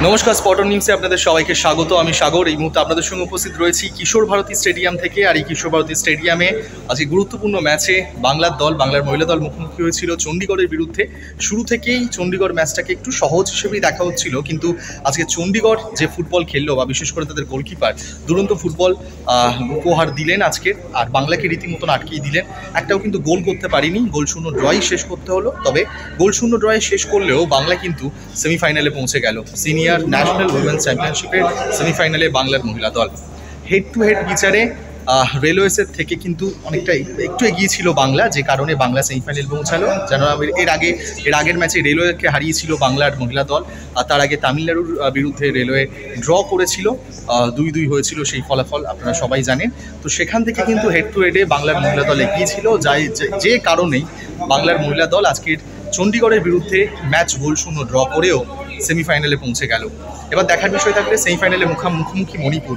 নমস্কার, স্পটন নিউজে আপনাদের সবাইকে স্বাগত। আমি সাগর। এই মুহূর্তে আপনাদের সঙ্গে উপস্থিত রয়েছি কিশোর ভারতী স্টেডিয়াম থেকে। আর এই কিশোর ভারতী স্টেডিয়ামে আজকে গুরুত্বপূর্ণ ম্যাচে বাংলার মহিলা দল মুখোমুখি হয়েছিল চণ্ডীগড়ের বিরুদ্ধে। শুরু থেকেই চণ্ডীগড় ম্যাচটাকে একটু সহজ হিসেবেই দেখা হচ্ছিল, কিন্তু আজকে চণ্ডীগড় যে ফুটবল খেললো বা বিশেষ করে তাদের গোলকিপার দুরন্ত ফুটবল উপহার দিলেন আজকে, আর বাংলাকে রীতিমতন আটকিয়ে দিলেন। একটাও কিন্তু গোল করতে পারিনি, গোলশূন্য ড্রই শেষ করতে হলো। তবে গোলশূন্য ড্রয়ে শেষ করলেও বাংলা কিন্তু সেমিফাইনালে পৌঁছে গেল। সিনিয়র ন্যাশনাল উইমেন্স চ্যাম্পিয়নশিপের সেমিফাইনালে বাংলার মহিলা দল। হেড টু হেড বিচারে রেলওয়েসের থেকে কিন্তু অনেকটা একটু এগিয়ে ছিল বাংলা, যে কারণে বাংলা সেমিফাইনাল পৌঁছালো। যেন এর আগের ম্যাচে রেলওয়েকে হারিয়েছিল বাংলার মহিলা দল, আর তার আগে তামিলনাড়ুর বিরুদ্ধে রেলওয়ে ড্র করেছিল, 2-2 হয়েছিল সেই ফলাফল আপনারা সবাই জানেন। তো সেখান থেকে কিন্তু হেড টু হেডে বাংলার মহিলা দল এগিয়ে ছিল, যে কারণেই বাংলার মহিলা দল আজকের চণ্ডীগড়ের বিরুদ্ধে ম্যাচ গোলশূন্য ড্র করেও সেমিফাইনালে পৌঁছে গেল। এবার দেখার বিষয় থাকলে সেমিফাইনালে মুখোমুখি মণিপুর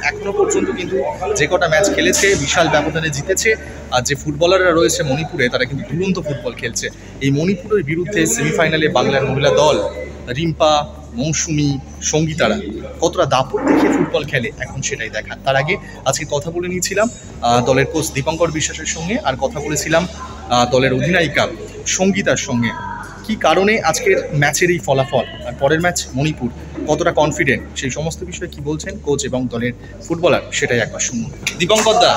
এখনও পর্যন্ত কিন্তু যে কটা ম্যাচ খেলেছে বিশাল ব্যবধানে জিতেছে। আর যে ফুটবলাররা রয়েছে মণিপুরে, তারা কিন্তু দুরন্ত ফুটবল খেলছে। এই মণিপুরের বিরুদ্ধে সেমিফাইনালে বাংলার মহিলা দল, রিম্পা, মৌসুমি, সঙ্গীতারা কতটা দাপট দেখিয়ে ফুটবল খেলে এখন সেটাই দেখা। তার আগে আজকে কথা বলে নিয়েছিলাম দলের কোচ দীপঙ্কর বিশ্বাসের সঙ্গে, আর কথা বলেছিলাম দলের অধিনায়িকা সঙ্গীতার সঙ্গে। কি কারণে আজকের ম্যাচের এই ফলাফল, আর পরের ম্যাচ মণিপুর কতটা কনফিডেন্ট, সেই সমস্ত বিষয়ে কি বলছেন কোচ এবং দলের ফুটবলার, সেটাই একবার শুনুন। দীপঙ্কর দা,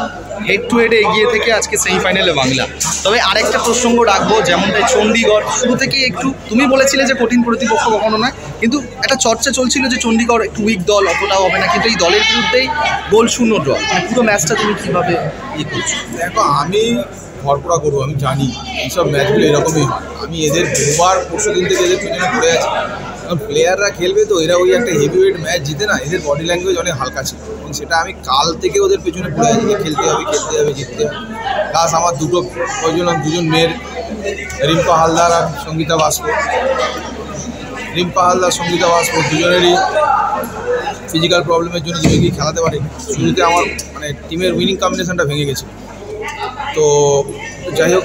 হেড টু হেডে এগিয়ে থেকে আজকে সেমিফাইনালে বাংলা। তবে আরেকটা প্রসঙ্গ রাখবো, যেমনটাই চণ্ডীগড় শুরু থেকে একটু, তুমি বলেছিলে যে কঠিন প্রতিপক্ষ কখনো নয়, কিন্তু একটা চর্চা চলছিল যে চণ্ডীগড় একটু উইক দল, অতটাও হবে না, কিন্তু এই দলের বিরুদ্ধেই গোলশূন্য ড্র। মানে পুরো ম্যাচটা তুমি কীভাবে করছো? দেখো, আমি ভরপুরা করবো, আমি জানি এইসব ম্যাচগুলো এরকমই হয়। আমি এদের দুবার পরশুদিন থেকে এদের পেছনে পড়ে আছি, কারণ প্লেয়াররা খেলবে তো, এরা ওই একটা হেভিওয়েট ম্যাচ জিতে না, এদের বডি ল্যাঙ্গুয়েজ অনেক হালকা ছিল, এবং সেটা আমি কাল থেকে ওদের পেছনে পড়ে আছি যে খেলতে হবে জিততে হবে। প্লাস আমার দুজন মেয়ের, রিম্পা হালদার আর সঙ্গীতা বাস্কো, দুজনেরই ফিজিক্যাল প্রবলেমের জন্য দুজনকে খেলাতে পারে। শুরুতে আমার টিমের উইনিং কম্বিনেশনটা ভেঙে গেছে, তো যাই হোক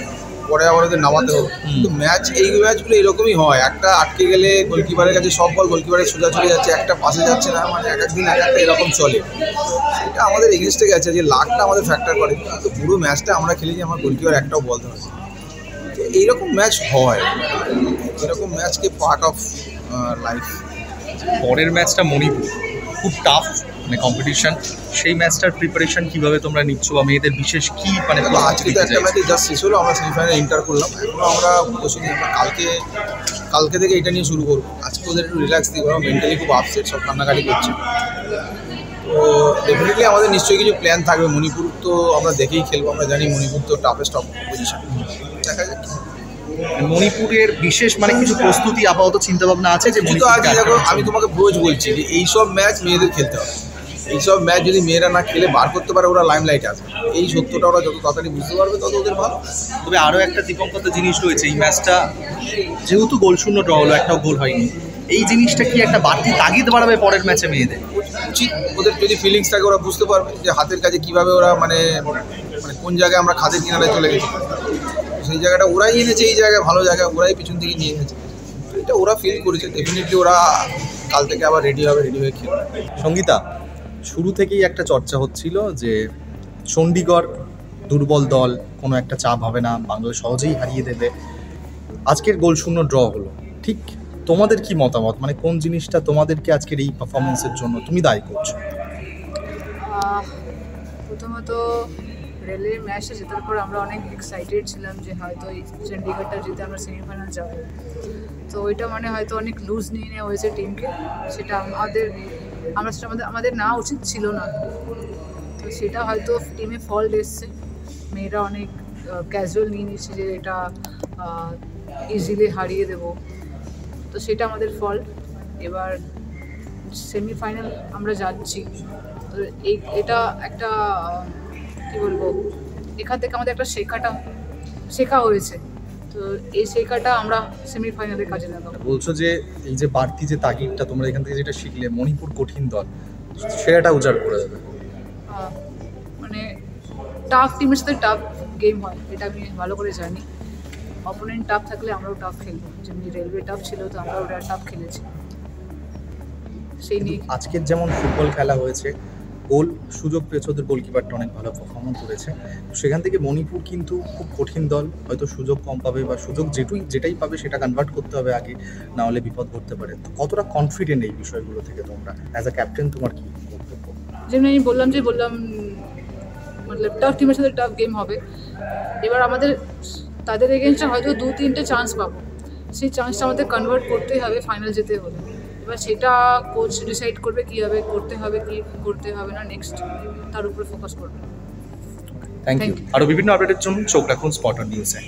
পরে আবার ওদের নামাতে হবে। কিন্তু এই ম্যাচগুলো এরকমই হয়, একটা আটকে গেলে গোলকিপারের কাছে সব বল গোলকিপারের সোজা চলে যাচ্ছে, একটা পাশে যাচ্ছে না, এক একদিন একটা এরকম চলে। সেটা আমাদের এগেনস্টে গেছে, যে লাকটা আমাদের ফ্যাক্টর করে। কিন্তু পুরো ম্যাচটা আমরা খেলেছি, আমার গোলকিপার একটাও বল ধরে। এইরকম ম্যাচ হয়, এরকম ম্যাচকে পার্ট অফ লাইফ। পরের ম্যাচটা মণিপুর, খুব টাফ কম্পিটিশন। সেই ম্যাচটার প্রিপারেশন কিভাবে তোমরা নিচ্ছ, বা মেয়েদের বিশেষ কি আজকে তো একটা ম্যাচে জাস্ট শেষ হলো, আমরা সেমিফাইনালে এন্টার করলাম, এখনও আমরা বসিনি। আমরা কালকে থেকে এটা নিয়ে শুরু করবো। আজকে ওদের একটু রিল্যাক্স দিই, কারণ মেন্টালি খুব আপসেট, সব কান্নাকাটি করছে। তো ডেফিনেটলি আমাদের নিশ্চয়ই কিছু প্ল্যান থাকবে। মণিপুর তো আমরা দেখেই খেলবো, আমরা জানি মণিপুর তো টাফেস্ট পজিশন, দেখা যাক। মণিপুরের বিশেষ কিছু প্রস্তুতি আপাতত চিন্তা ভাবনা আছে যে আমি তোমাকে রোজ বলছি যে এইসব ম্যাচ মেয়েদের খেলতে হবে। এইসব ম্যাচ যদি মেয়েরা না খেলে বার করতে পারে, ওরা লাইমলাইটে আসবে। এই সত্যটা ওরা যত তাড়াতাড়ি বুঝতে পারবে তত ওদের ভালো। তবে আরও একটা দীপঙ্কর জিনিস রয়েছে, এই ম্যাচটা যেহেতু গোলশূন্য ড্র হলো, একটাও গোল হয়নি, এই জিনিসটা কি একটা বাড়তি তাগিদ বাড়াবে পরের ম্যাচে মেয়েদের? উচিত, ওদের যদি ফিলিংস থাকে ওরা বুঝতে পারবে যে হাতের কাছে কীভাবে ওরা কোন জায়গায় আমরা খাদের কিনারে চলে গেছি, সেই জায়গাটা ওরাই এনেছে, এই জায়গায় ভালো জায়গায় ওরাই পিছন থেকে নিয়ে এনেছে। এটা ওরা ফিল করেছে, ডেফিনেটলি ওরা কাল থেকে আবার রেডি হয়ে খেলবে। সঙ্গীতা, শুরু থেকেই একটা চর্চা হচ্ছিল যে চণ্ডীগড় দুর্বল দল, কোনো একটা চাপ হবে না, বাংলা সহজেই হারিয়ে দেবে। আজকের গোলশূন্য ড্র হলো, ঠিক তোমাদের কি মতামত? কোন জিনিসটা তোমাদেরকে আজকের এই পারফরমেন্সের জন্য তুমি দায়ী করছো? প্রথমত রেলের ম্যাচটা জেতার পর আমরা অনেক এক্সাইটেড ছিলাম যে হয়তো এই চণ্ডীগড়টা জিতে আমরা সেমিফাইনাল যাবো। তো ওইটা হয়তো অনেক লুজ নিয়ে নেওয়া হয়েছে টিমকে, সেটা আমাদের না উচিত ছিল না। তো সেটা হয়তো টিমে ফল্ট এসছে, মেয়েরা অনেক ক্যাজুয়াল নিয়ে নিচ্ছে যে এটা ইজিলি হারিয়ে দেব, তো সেটা আমাদের ফল্ট। এবার সেমিফাইনাল আমরা যাচ্ছি, তো এটা একটা কী বলবো, এখান থেকে আমাদের একটা শেখা হয়েছে, তো এই শেখাটা আমরা সেমিফাইনালে কাজে লাগাবো। বলছো যে এই যে বাড়তি যে তাগিদটা তোমরা এখান থেকে যেটা শিখলে, মণিপুর কঠিন দল, সেটা উজাড় করে দেবে। টাফ টিমের সাথে টাফ গেম হয়, এটা আমি ভালো করে জানি। অপোনেন্ট টাফ থাকলে আমরাও টাফ খেলবো, যেমনি রেলওয়ে টাফ ছিল, তো আমরাও টাফ খেলেছি। সেই নিয়ে আজকের যেমন ফুটবল খেলা হয়েছে, গোল সুযোগ পেয়েছে, ওদের গোলকিপারটা অনেক ভালো পারফরমেন্স করেছে, সেখান থেকে মণিপুর কিন্তু খুব কঠিন দল, হয়তো সুযোগ কম পাবে বা সুযোগ যেটাই পাবে সেটা কনভার্ট করতে হবে আগে, না হলে বিপদ ঘটতে পারে। তো কতটা কনফিডেন্ট এই বিষয়গুলো থেকে তোমরা অ্যাজ আ ক্যাপ্টেন, তোমার কি বক্তব্য? যেমন আমি বললাম মতলব টাফ টিমের সাথে টাফ গেম হবে। এবার আমাদের তাদের এগেনস্টে হয়তো 2-3টে চান্স পাবো, সেই চান্সটা আমাদের কনভার্ট করতেই হবে ফাইনাল যেতে হলে। এবার সেটা কোচ ডিসাইড করবে কীভাবে করতে হবে, কী করতে হবে না নেক্সট, তার উপরে ফোকাস করবে। Thank you. আরও বিভিন্ন আপডেটের জন্য চোখ রাখুন স্পট অন নিউজে।